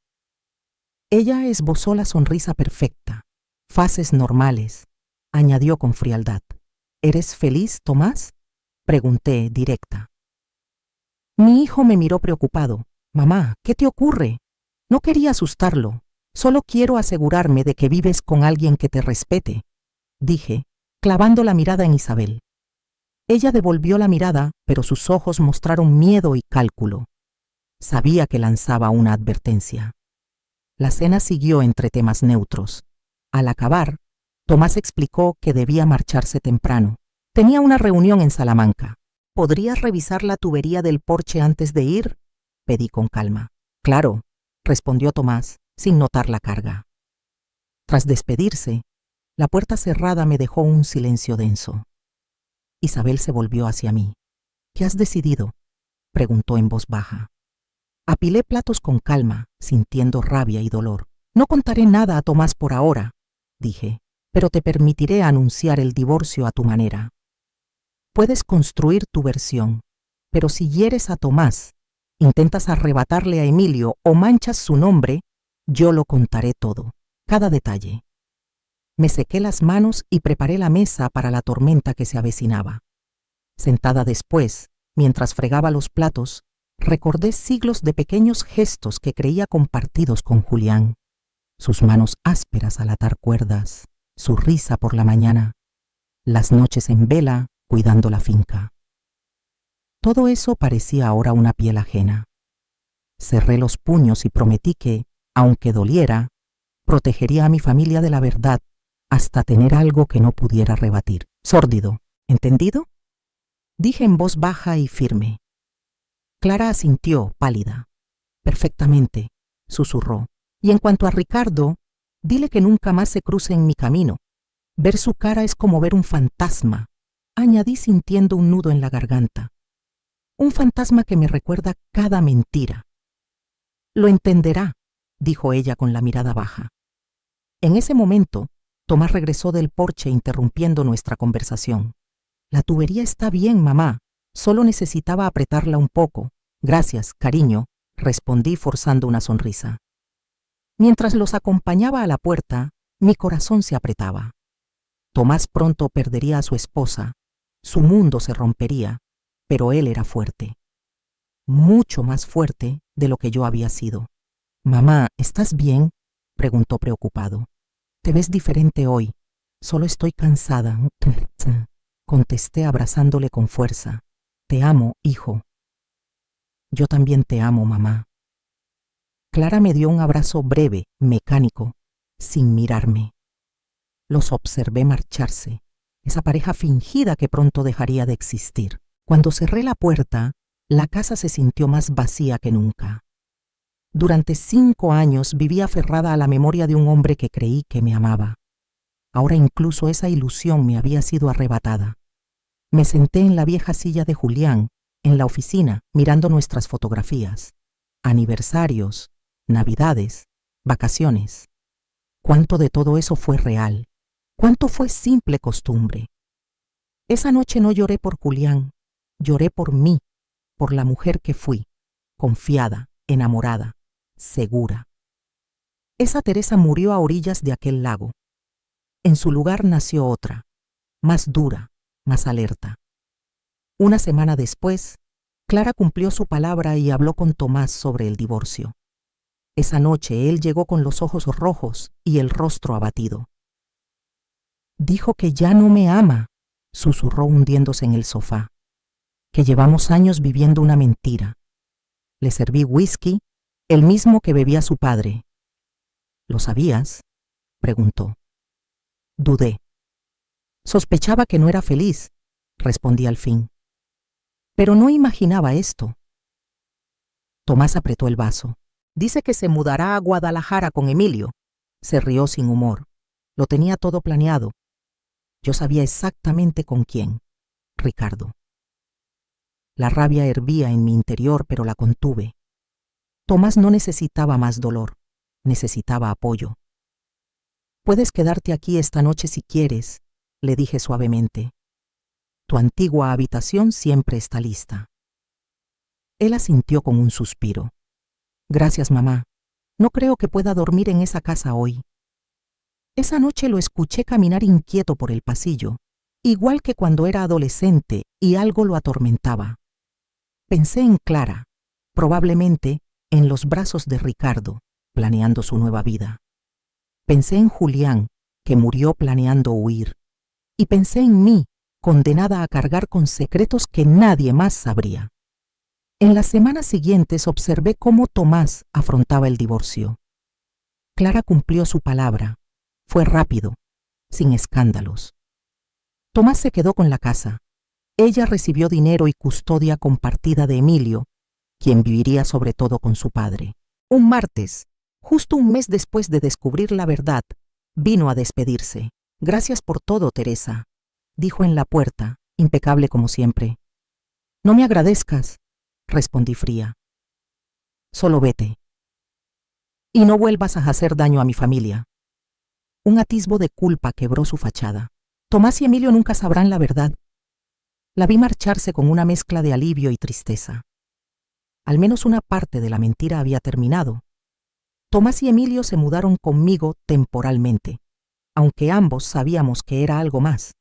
Ella esbozó la sonrisa perfecta, fases normales, añadió con frialdad. ¿Eres feliz, Tomás?, pregunté, directa. Mi hijo me miró preocupado. Mamá, ¿qué te ocurre? No quería asustarlo. Solo quiero asegurarme de que vives con alguien que te respete, dije, clavando la mirada en Isabel. Ella devolvió la mirada, pero sus ojos mostraron miedo y cálculo. Sabía que lanzaba una advertencia. La cena siguió entre temas neutros. Al acabar, Tomás explicó que debía marcharse temprano. Tenía una reunión en Salamanca. ¿Podrías revisar la tubería del porche antes de ir?, pedí con calma. Claro, respondió Tomás, sin notar la carga. Tras despedirse, la puerta cerrada me dejó un silencio denso. Isabel se volvió hacia mí. ¿Qué has decidido?, preguntó en voz baja. Apilé platos con calma, sintiendo rabia y dolor. No contaré nada a Tomás por ahora, dije, pero te permitiré anunciar el divorcio a tu manera. Puedes construir tu versión, pero si hieres a Tomás, intentas arrebatarle a Emilio o manchas su nombre, yo lo contaré todo, cada detalle. Me sequé las manos y preparé la mesa para la tormenta que se avecinaba. Sentada después, mientras fregaba los platos, recordé siglos de pequeños gestos que creía compartidos con Julián. Sus manos ásperas al atar cuerdas, su risa por la mañana, las noches en vela cuidando la finca. Todo eso parecía ahora una piel ajena. Cerré los puños y prometí que, aunque doliera, protegería a mi familia de la verdad hasta tener algo que no pudiera rebatir. Sórdido, ¿entendido?, dije en voz baja y firme. Clara asintió, pálida. Perfectamente, susurró. Y en cuanto a Ricardo, dile que nunca más se cruce en mi camino. Ver su cara es como ver un fantasma, añadí sintiendo un nudo en la garganta. Un fantasma que me recuerda cada mentira. Lo entenderá, dijo ella con la mirada baja. En ese momento, Tomás regresó del porche interrumpiendo nuestra conversación. La tubería está bien, mamá. Solo necesitaba apretarla un poco. Gracias, cariño, respondí forzando una sonrisa. Mientras los acompañaba a la puerta, mi corazón se apretaba. Tomás pronto perdería a su esposa. Su mundo se rompería, pero él era fuerte. Mucho más fuerte de lo que yo había sido. Mamá, ¿estás bien?, preguntó preocupado. Te ves diferente hoy. Solo estoy cansada, contesté abrazándole con fuerza. Te amo, hijo. Yo también te amo, mamá. Clara me dio un abrazo breve, mecánico, sin mirarme. Los observé marcharse, esa pareja fingida que pronto dejaría de existir. Cuando cerré la puerta, la casa se sintió más vacía que nunca. Durante 5 años viví aferrada a la memoria de un hombre que creí que me amaba. Ahora incluso esa ilusión me había sido arrebatada. Me senté en la vieja silla de Julián, en la oficina, mirando nuestras fotografías. Aniversarios, navidades, vacaciones. ¿Cuánto de todo eso fue real? ¿Cuánto fue simple costumbre? Esa noche no lloré por Julián, lloré por mí, por la mujer que fui, confiada, enamorada, segura. Esa Teresa murió a orillas de aquel lago. En su lugar nació otra, más dura, más alerta. Una semana después, Clara cumplió su palabra y habló con Tomás sobre el divorcio. Esa noche él llegó con los ojos rojos y el rostro abatido. Dijo que ya no me ama, susurró hundiéndose en el sofá, que llevamos años viviendo una mentira. Le serví whisky, el mismo que bebía su padre. ¿Lo sabías?, preguntó. Dudé. Sospechaba que no era feliz, respondí al fin. Pero no imaginaba esto. Tomás apretó el vaso. Dice que se mudará a Guadalajara con Emilio. Se rió sin humor. Lo tenía todo planeado. Yo sabía exactamente con quién. Ricardo. La rabia hervía en mi interior, pero la contuve. Tomás no necesitaba más dolor. Necesitaba apoyo. Puedes quedarte aquí esta noche si quieres, le dije suavemente. Tu antigua habitación siempre está lista. Él asintió con un suspiro. Gracias, mamá. No creo que pueda dormir en esa casa hoy. Esa noche lo escuché caminar inquieto por el pasillo, igual que cuando era adolescente y algo lo atormentaba. Pensé en Clara, probablemente en los brazos de Ricardo, planeando su nueva vida. Pensé en Julián, que murió planeando huir. Y pensé en mí, condenada a cargar con secretos que nadie más sabría. En las semanas siguientes observé cómo Tomás afrontaba el divorcio. Clara cumplió su palabra. Fue rápido, sin escándalos. Tomás se quedó con la casa. Ella recibió dinero y custodia compartida de Emilio, quien viviría sobre todo con su padre. Un martes, justo un mes después de descubrir la verdad, vino a despedirse. Gracias por todo, Teresa, dijo en la puerta, impecable como siempre. No me agradezcas, respondí fría. Solo vete. Y no vuelvas a hacer daño a mi familia. Un atisbo de culpa quebró su fachada. Tomás y Emilio nunca sabrán la verdad. La vi marcharse con una mezcla de alivio y tristeza. Al menos una parte de la mentira había terminado. Tomás y Emilio se mudaron conmigo temporalmente, aunque ambos sabíamos que era algo más.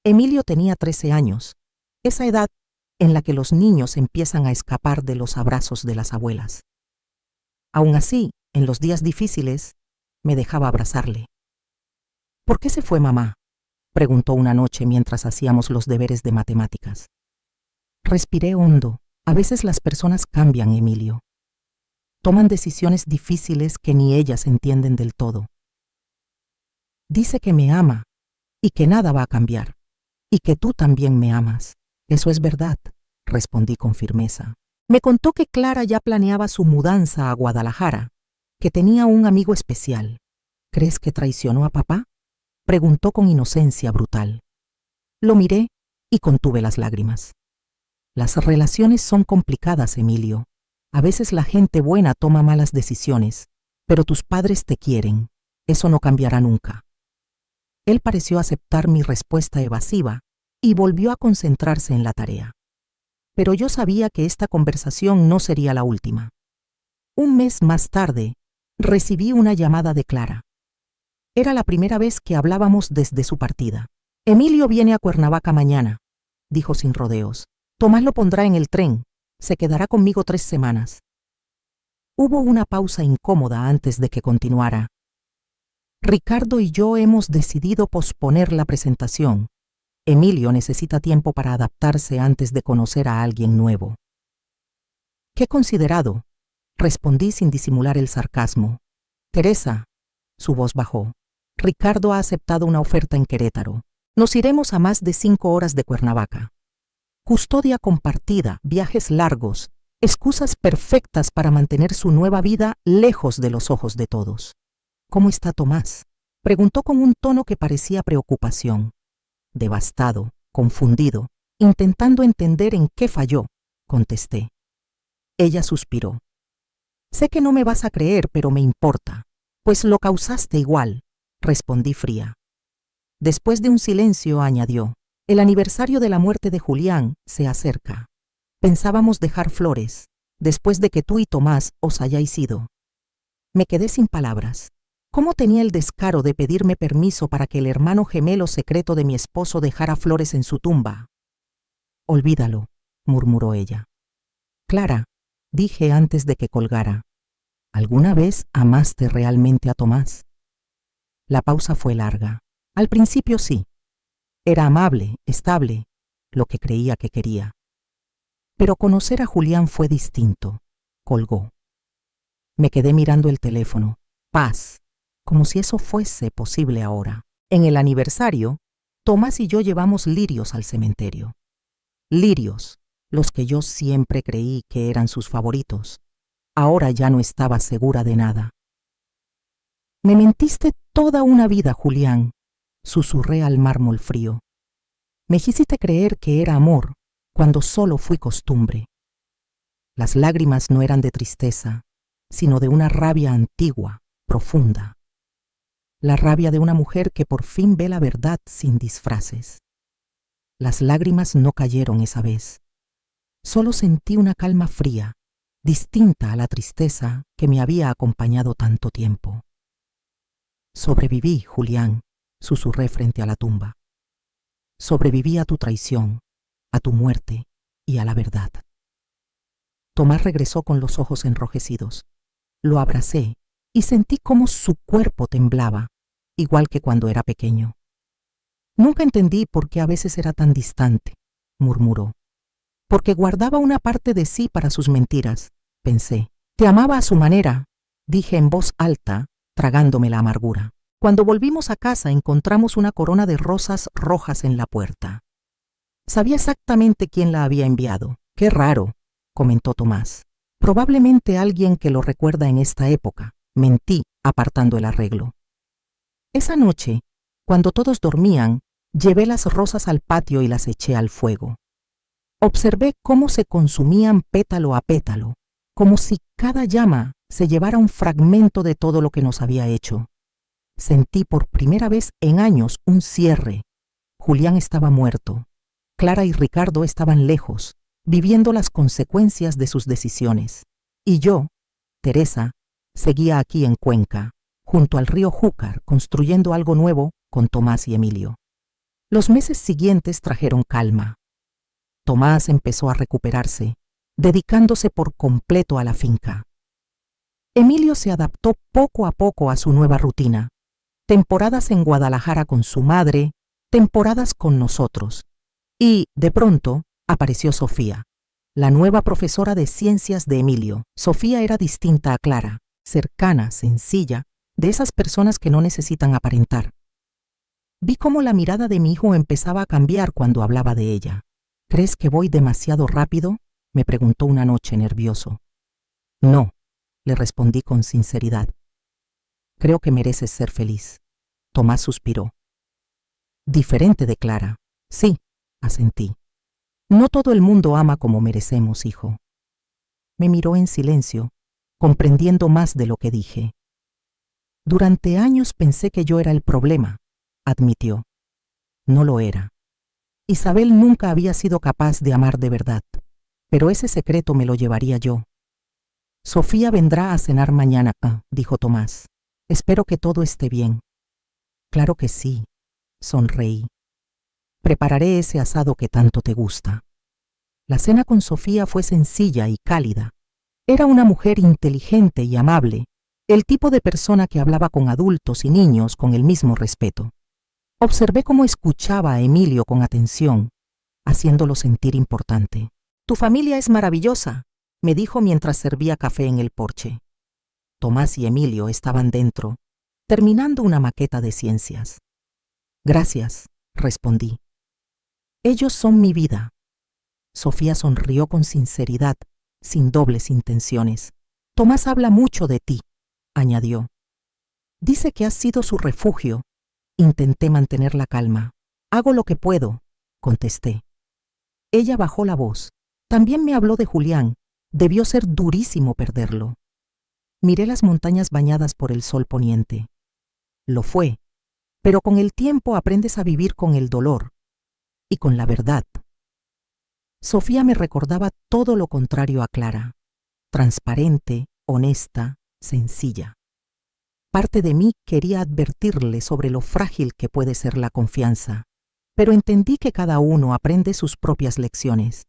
Emilio tenía 13 años, esa edad en la que los niños empiezan a escapar de los abrazos de las abuelas. Aún así, en los días difíciles, me dejaba abrazarle. ¿Por qué se fue mamá?, preguntó una noche mientras hacíamos los deberes de matemáticas. Respiré hondo. A veces las personas cambian, Emilio. Toman decisiones difíciles que ni ellas entienden del todo. Dice que me ama y que nada va a cambiar, y que tú también me amas. Eso es verdad, respondí con firmeza. Me contó que Clara ya planeaba su mudanza a Guadalajara, que tenía un amigo especial. ¿Crees que traicionó a papá?, preguntó con inocencia brutal. Lo miré y contuve las lágrimas. Las relaciones son complicadas, Emilio. A veces la gente buena toma malas decisiones, pero tus padres te quieren. Eso no cambiará nunca. Él pareció aceptar mi respuesta evasiva y volvió a concentrarse en la tarea. Pero yo sabía que esta conversación no sería la última. Un mes más tarde, recibí una llamada de Clara. Era la primera vez que hablábamos desde su partida. Emilio viene a Cuernavaca mañana, dijo sin rodeos. Tomás lo pondrá en el tren. Se quedará conmigo 3 semanas. Hubo una pausa incómoda antes de que continuara. Ricardo y yo hemos decidido posponer la presentación. Emilio necesita tiempo para adaptarse antes de conocer a alguien nuevo. Qué considerado, respondí sin disimular el sarcasmo. Teresa, su voz bajó. Ricardo ha aceptado una oferta en Querétaro. Nos iremos a más de 5 horas de Cuernavaca. Custodia compartida, viajes largos, excusas perfectas para mantener su nueva vida lejos de los ojos de todos. ¿Cómo está Tomás?, preguntó con un tono que parecía preocupación. Devastado, confundido, intentando entender en qué falló, contesté. Ella suspiró. Sé que no me vas a creer, pero me importa, pues lo causaste igual, respondí fría. Después de un silencio, añadió. El aniversario de la muerte de Julián se acerca. Pensábamos dejar flores, después de que tú y Tomás os hayáis ido. Me quedé sin palabras. ¿Cómo tenía el descaro de pedirme permiso para que el hermano gemelo secreto de mi esposo dejara flores en su tumba? Olvídalo, murmuró ella. Clara, dije antes de que colgara, ¿alguna vez amaste realmente a Tomás? La pausa fue larga. Al principio sí. Era amable, estable, lo que creía que quería. Pero conocer a Julián fue distinto. Colgó. Me quedé mirando el teléfono. Paz. Como si eso fuese posible ahora. En el aniversario, Tomás y yo llevamos lirios al cementerio. Lirios, los que yo siempre creí que eran sus favoritos. Ahora ya no estaba segura de nada. Me mentiste toda una vida, Julián, susurré al mármol frío. Me hiciste creer que era amor, cuando solo fui costumbre. Las lágrimas no eran de tristeza, sino de una rabia antigua, profunda. La rabia de una mujer que por fin ve la verdad sin disfraces. Las lágrimas no cayeron esa vez. Solo sentí una calma fría, distinta a la tristeza que me había acompañado tanto tiempo. Sobreviví, Julián, susurré frente a la tumba. Sobreviví a tu traición, a tu muerte y a la verdad. Tomás regresó con los ojos enrojecidos. Lo abracé y sentí cómo su cuerpo temblaba, igual que cuando era pequeño. Nunca entendí por qué a veces era tan distante, murmuró. Porque guardaba una parte de sí para sus mentiras, pensé. Te amaba a su manera, dije en voz alta, tragándome la amargura. Cuando volvimos a casa encontramos una corona de rosas rojas en la puerta. Sabía exactamente quién la había enviado. Qué raro, comentó Tomás. Probablemente alguien que lo recuerda en esta época. Mentí, apartando el arreglo. Esa noche, cuando todos dormían, llevé las rosas al patio y las eché al fuego. Observé cómo se consumían pétalo a pétalo, como si cada llama se llevara un fragmento de todo lo que nos había hecho. Sentí por primera vez en años un cierre. Julián estaba muerto. Clara y Ricardo estaban lejos, viviendo las consecuencias de sus decisiones. Y yo, Teresa, seguía aquí en Cuenca, junto al río Júcar, construyendo algo nuevo con Tomás y Emilio. Los meses siguientes trajeron calma. Tomás empezó a recuperarse, dedicándose por completo a la finca. Emilio se adaptó poco a poco a su nueva rutina. Temporadas en Guadalajara con su madre, temporadas con nosotros. Y, de pronto, apareció Sofía, la nueva profesora de ciencias de Emilio. Sofía era distinta a Clara, cercana, sencilla, de esas personas que no necesitan aparentar. Vi cómo la mirada de mi hijo empezaba a cambiar cuando hablaba de ella. ¿Crees que voy demasiado rápido?, me preguntó una noche nervioso. No, le respondí con sinceridad. Creo que mereces ser feliz. Tomás suspiró. Diferente de Clara. Sí, asentí. No todo el mundo ama como merecemos, hijo. Me miró en silencio, comprendiendo más de lo que dije. Durante años pensé que yo era el problema, admitió. No lo era. Isabel nunca había sido capaz de amar de verdad, pero ese secreto me lo llevaría yo. Sofía vendrá a cenar mañana, dijo Tomás. Espero que todo esté bien. Claro que sí, sonreí. Prepararé ese asado que tanto te gusta. La cena con Sofía fue sencilla y cálida. Era una mujer inteligente y amable, el tipo de persona que hablaba con adultos y niños con el mismo respeto. Observé cómo escuchaba a Emilio con atención, haciéndolo sentir importante. Tu familia es maravillosa, me dijo mientras servía café en el porche. Tomás y Emilio estaban dentro, terminando una maqueta de ciencias. Gracias, respondí. Ellos son mi vida. Sofía sonrió con sinceridad, sin dobles intenciones. Tomás habla mucho de ti, añadió. Dice que has sido su refugio. Intenté mantener la calma. Hago lo que puedo, contesté. Ella bajó la voz. También me habló de Julián. Debió ser durísimo perderlo. Miré las montañas bañadas por el sol poniente. Lo fue, pero con el tiempo aprendes a vivir con el dolor y con la verdad. Sofía me recordaba todo lo contrario a Clara. Transparente, honesta, sencilla. Parte de mí quería advertirle sobre lo frágil que puede ser la confianza, pero entendí que cada uno aprende sus propias lecciones.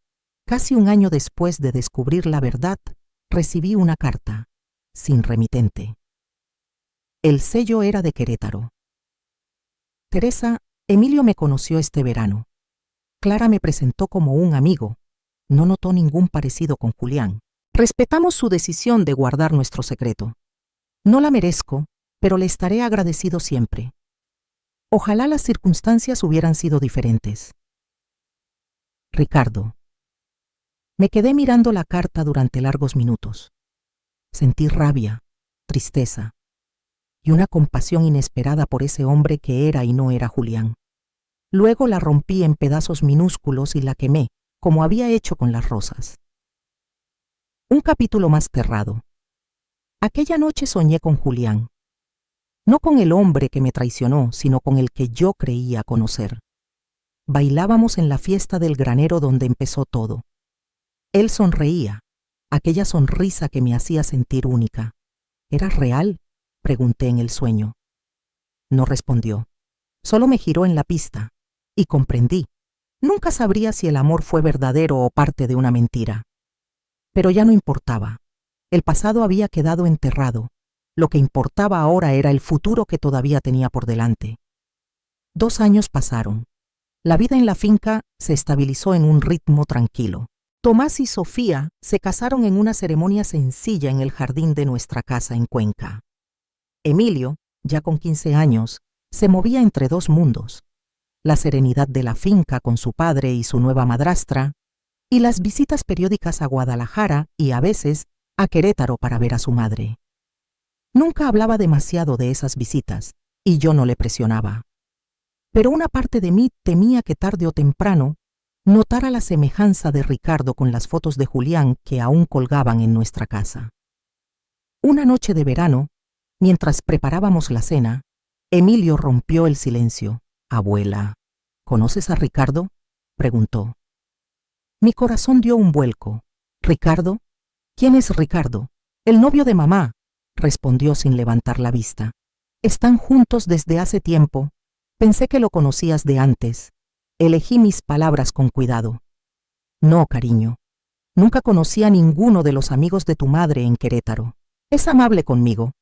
Casi un año después de descubrir la verdad, recibí una carta, sin remitente. El sello era de Querétaro. Teresa, Emilio me conoció este verano. Clara me presentó como un amigo. No notó ningún parecido con Julián. Respetamos su decisión de guardar nuestro secreto. No la merezco, pero le estaré agradecido siempre. Ojalá las circunstancias hubieran sido diferentes. Ricardo. Me quedé mirando la carta durante largos minutos. Sentí rabia, tristeza y una compasión inesperada por ese hombre que era y no era Julián. Luego la rompí en pedazos minúsculos y la quemé, como había hecho con las rosas. Un capítulo más cerrado. Aquella noche soñé con Julián. No con el hombre que me traicionó, sino con el que yo creía conocer. Bailábamos en la fiesta del granero donde empezó todo. Él sonreía, aquella sonrisa que me hacía sentir única. ¿Era real?, pregunté en el sueño. No respondió. Solo me giró en la pista, y comprendí. Nunca sabría si el amor fue verdadero o parte de una mentira. Pero ya no importaba. El pasado había quedado enterrado. Lo que importaba ahora era el futuro que todavía tenía por delante. 2 años pasaron. La vida en la finca se estabilizó en un ritmo tranquilo. Tomás y Sofía se casaron en una ceremonia sencilla en el jardín de nuestra casa en Cuenca. Emilio, ya con 15 años, se movía entre 2 mundos: la serenidad de la finca con su padre y su nueva madrastra, y las visitas periódicas a Guadalajara y a veces a Querétaro para ver a su madre. Nunca hablaba demasiado de esas visitas, y yo no le presionaba. Pero una parte de mí temía que tarde o temprano notara la semejanza de Ricardo con las fotos de Julián que aún colgaban en nuestra casa. Una noche de verano, mientras preparábamos la cena, Emilio rompió el silencio. «Abuela, ¿conoces a Ricardo?», preguntó. Mi corazón dio un vuelco. «¿Ricardo? ¿Quién es Ricardo?». «El novio de mamá», respondió sin levantar la vista. «Están juntos desde hace tiempo. Pensé que lo conocías de antes». Elegí mis palabras con cuidado. «No, cariño. Nunca conocí a ninguno de los amigos de tu madre en Querétaro. Es amable conmigo.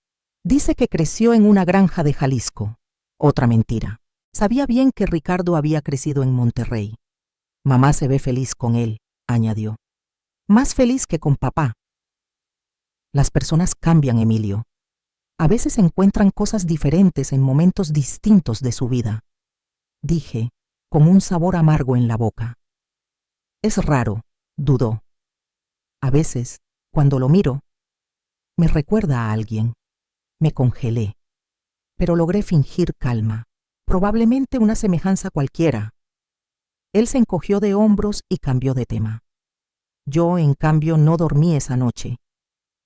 Dice que creció en una granja de Jalisco». Otra mentira. Sabía bien que Ricardo había crecido en Monterrey. «Mamá se ve feliz con él», añadió. «Más feliz que con papá». Las personas cambian, Emilio. A veces encuentran cosas diferentes en momentos distintos de su vida, dije, con un sabor amargo en la boca. «Es raro», dudó. «A veces, cuando lo miro, me recuerda a alguien». Me congelé, pero logré fingir calma. Probablemente una semejanza cualquiera. Él se encogió de hombros y cambió de tema. Yo, en cambio, no dormí esa noche.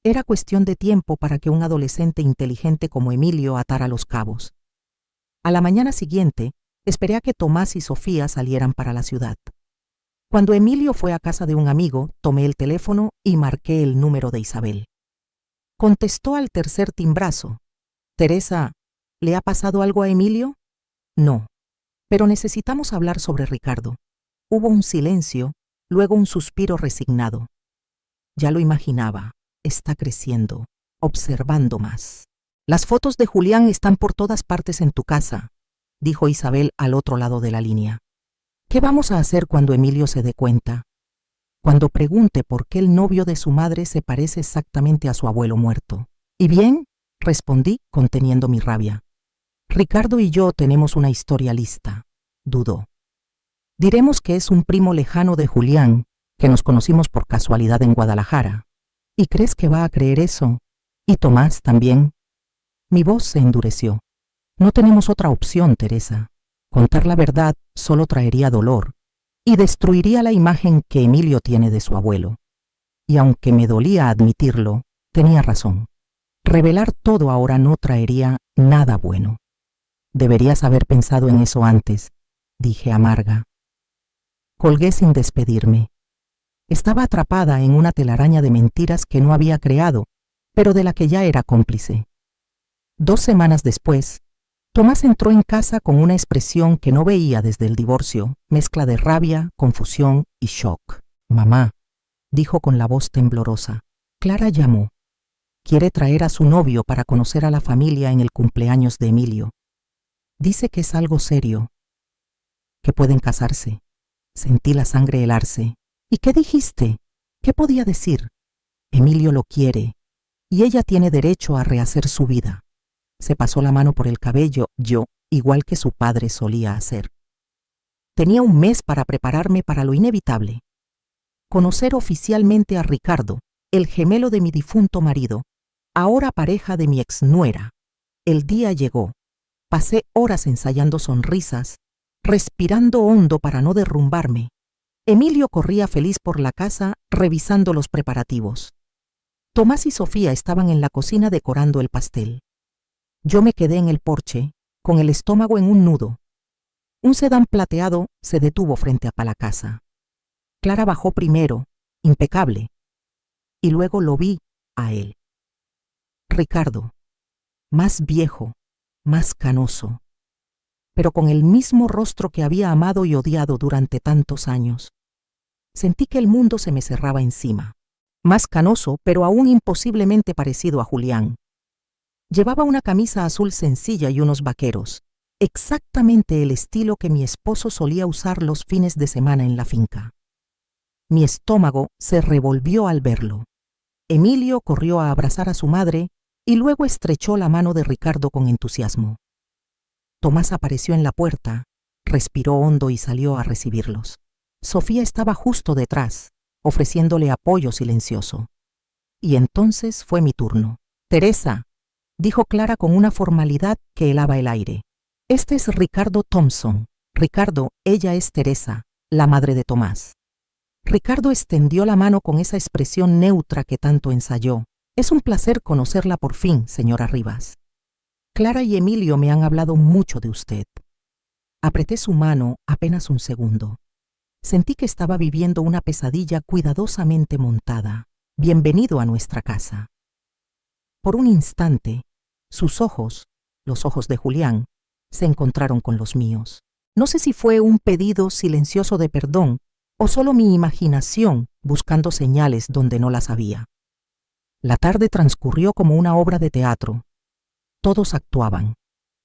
Era cuestión de tiempo para que un adolescente inteligente como Emilio atara los cabos. A la mañana siguiente, esperé a que Tomás y Sofía salieran para la ciudad. Cuando Emilio fue a casa de un amigo, tomé el teléfono y marqué el número de Isabel. Contestó al tercer timbrazo. «Teresa, ¿le ha pasado algo a Emilio?». «No, pero necesitamos hablar sobre Ricardo». Hubo un silencio, luego un suspiro resignado. Ya lo imaginaba, está creciendo, observando más. «Las fotos de Julián están por todas partes en tu casa», dijo Isabel al otro lado de la línea. «¿Qué vamos a hacer cuando Emilio se dé cuenta? Cuando pregunte por qué el novio de su madre se parece exactamente a su abuelo muerto». «¿Y bien?», respondí, conteniendo mi rabia. «Ricardo y yo tenemos una historia lista», dudó. «Diremos que es un primo lejano de Julián, que nos conocimos por casualidad en Guadalajara. ¿Y crees que va a creer eso? ¿Y Tomás también?». Mi voz se endureció. «No tenemos otra opción, Teresa. Contar la verdad solo traería dolor y destruiría la imagen que Emilio tiene de su abuelo». Y aunque me dolía admitirlo, tenía razón. Revelar todo ahora no traería nada bueno. «Deberías haber pensado en eso antes», dije amarga. Colgué sin despedirme. Estaba atrapada en una telaraña de mentiras que no había creado, pero de la que ya era cómplice. 2 semanas después, Tomás entró en casa con una expresión que no veía desde el divorcio, mezcla de rabia, confusión y shock. «Mamá», dijo con la voz temblorosa. «Clara llamó. Quiere traer a su novio para conocer a la familia en el cumpleaños de Emilio. Dice que es algo serio, que pueden casarse». Sentí la sangre helarse. «¿Y qué dijiste? ¿Qué podía decir?». «Emilio lo quiere, y ella tiene derecho a rehacer su vida». Se pasó la mano por el cabello, yo, igual que su padre solía hacer. Tenía un mes para prepararme para lo inevitable. conocer oficialmente a Ricardo, el gemelo de mi difunto marido, ahora pareja de mi exnuera. El día llegó. Pasé horas ensayando sonrisas, respirando hondo para no derrumbarme. Emilio corría feliz por la casa, revisando los preparativos. Tomás y Sofía estaban en la cocina decorando el pastel. Yo me quedé en el porche, con el estómago en un nudo. Un sedán plateado se detuvo frente a la casa. Clara bajó primero, impecable, y luego lo vi a él. Ricardo, más viejo, más canoso, pero con el mismo rostro que había amado y odiado durante tantos años. Sentí que el mundo se me cerraba encima. Más canoso, pero aún imposiblemente parecido a Julián. Llevaba una camisa azul sencilla y unos vaqueros, exactamente el estilo que mi esposo solía usar los fines de semana en la finca. Mi estómago se revolvió al verlo. Emilio corrió a abrazar a su madre y luego estrechó la mano de Ricardo con entusiasmo. Tomás apareció en la puerta, respiró hondo y salió a recibirlos. Sofía estaba justo detrás, ofreciéndole apoyo silencioso. Y entonces fue mi turno. «Teresa», dijo Clara con una formalidad que helaba el aire. «Este es Ricardo Thompson. Ricardo, ella es Teresa, la madre de Tomás». Ricardo extendió la mano con esa expresión neutra que tanto ensayó. «Es un placer conocerla por fin, señora Rivas. Clara y Emilio me han hablado mucho de usted». Apreté su mano apenas un segundo. Sentí que estaba viviendo una pesadilla cuidadosamente montada. Bienvenido a nuestra casa. Por un instante, sus ojos, los ojos de Julián, se encontraron con los míos. No sé si fue un pedido silencioso de perdón o solo mi imaginación buscando señales donde no las había. La tarde transcurrió como una obra de teatro. Todos actuaban.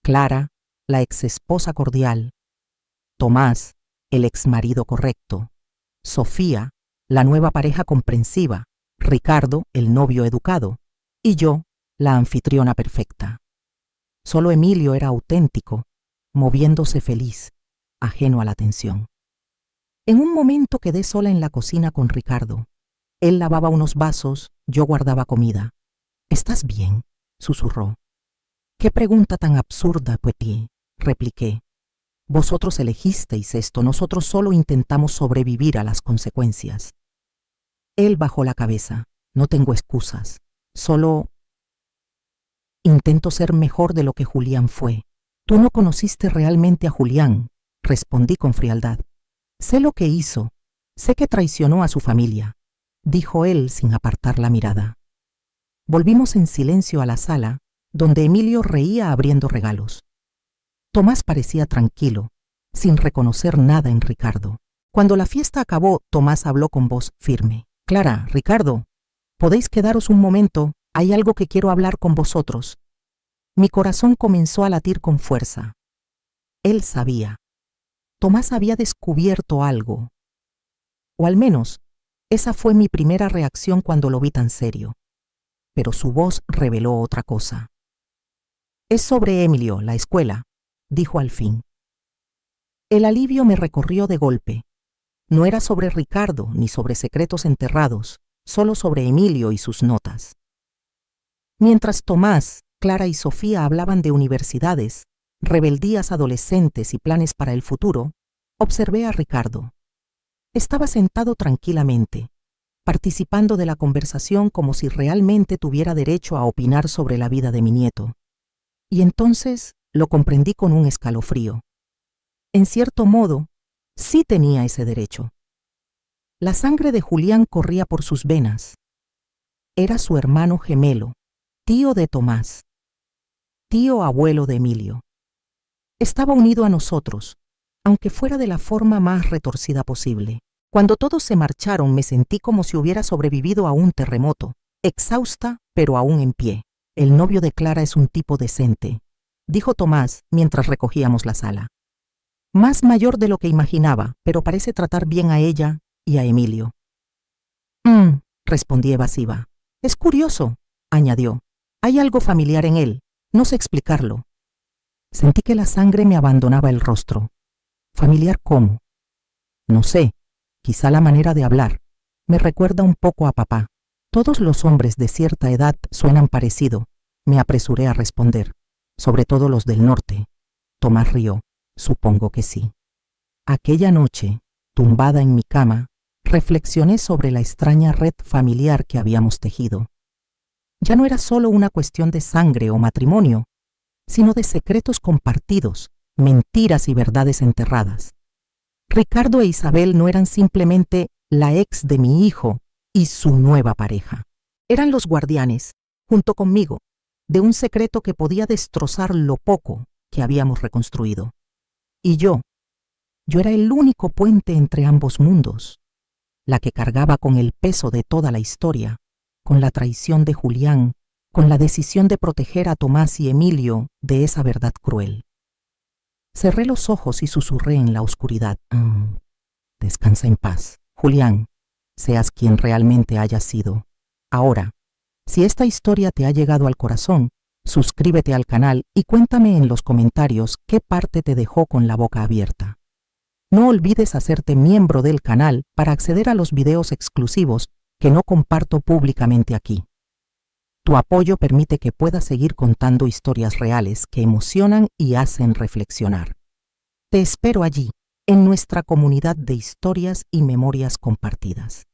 Clara, la exesposa cordial. Tomás, el exmarido correcto. Sofía, la nueva pareja comprensiva. Ricardo, el novio educado. Y yo, la anfitriona perfecta. Solo Emilio era auténtico, moviéndose feliz, ajeno a la tensión. En un momento quedé sola en la cocina con Ricardo. Él lavaba unos vasos, yo guardaba comida. «¿Estás bien?», susurró. «Qué pregunta tan absurda, Petit», repliqué. «Vosotros elegisteis esto, nosotros solo intentamos sobrevivir a las consecuencias». Él bajó la cabeza. «No tengo excusas. Solo intento ser mejor de lo que Julián fue». «Tú no conociste realmente a Julián», respondí con frialdad. «Sé lo que hizo. Sé que traicionó a su familia», dijo él sin apartar la mirada. Volvimos en silencio a la sala, donde Emilio reía abriendo regalos. Tomás parecía tranquilo, sin reconocer nada en Ricardo. Cuando la fiesta acabó, Tomás habló con voz firme. «Clara, Ricardo, ¿podéis quedaros un momento? Hay algo que quiero hablar con vosotros». Mi corazón comenzó a latir con fuerza. Él sabía. Tomás había descubierto algo. O al menos, esa fue mi primera reacción cuando lo vi tan serio. Pero su voz reveló otra cosa. «Es sobre Emilio, la escuela», dijo al fin. El alivio me recorrió de golpe. No era sobre Ricardo ni sobre secretos enterrados, solo sobre Emilio y sus notas. Mientras Tomás, Clara y Sofía hablaban de universidades, rebeldías adolescentes y planes para el futuro, observé a Ricardo. Estaba sentado tranquilamente, participando de la conversación como si realmente tuviera derecho a opinar sobre la vida de mi nieto. Y entonces lo comprendí con un escalofrío. En cierto modo, sí tenía ese derecho. La sangre de Julián corría por sus venas. Era su hermano gemelo, tío de Tomás, tío abuelo de Emilio. Estaba unido a nosotros, aunque fuera de la forma más retorcida posible. Cuando todos se marcharon, me sentí como si hubiera sobrevivido a un terremoto, exhausta, pero aún en pie. «El novio de Clara es un tipo decente», dijo Tomás mientras recogíamos la sala. «Más mayor de lo que imaginaba, pero parece tratar bien a ella y a Emilio». Respondí evasiva. «Es curioso», añadió. «Hay algo familiar en él. No sé explicarlo». Sentí que la sangre me abandonaba el rostro. «¿Familiar cómo?» «No sé. Quizá la manera de hablar». Me recuerda un poco a papá. Todos los hombres de cierta edad suenan parecido, me apresuré a responder, sobre todo los del norte. Tomás rió. Supongo que sí. Aquella noche, tumbada en mi cama, reflexioné sobre la extraña red familiar que habíamos tejido. Ya no era solo una cuestión de sangre o matrimonio, sino de secretos compartidos, mentiras y verdades enterradas. Ricardo e Isabel no eran simplemente la ex de mi hijo y su nueva pareja. Eran los guardianes, junto conmigo, de un secreto que podía destrozar lo poco que habíamos reconstruido. Y yo era el único puente entre ambos mundos, la que cargaba con el peso de toda la historia, con la traición de Julián, con la decisión de proteger a Tomás y Emilio de esa verdad cruel. Cerré los ojos y susurré en la oscuridad. Descansa en paz, Julián, seas quien realmente hayas sido. Ahora, si esta historia te ha llegado al corazón, suscríbete al canal y cuéntame en los comentarios qué parte te dejó con la boca abierta. No olvides hacerte miembro del canal para acceder a los videos exclusivos que no comparto públicamente aquí. Tu apoyo permite que pueda seguir contando historias reales que emocionan y hacen reflexionar. Te espero allí, en nuestra comunidad de historias y memorias compartidas.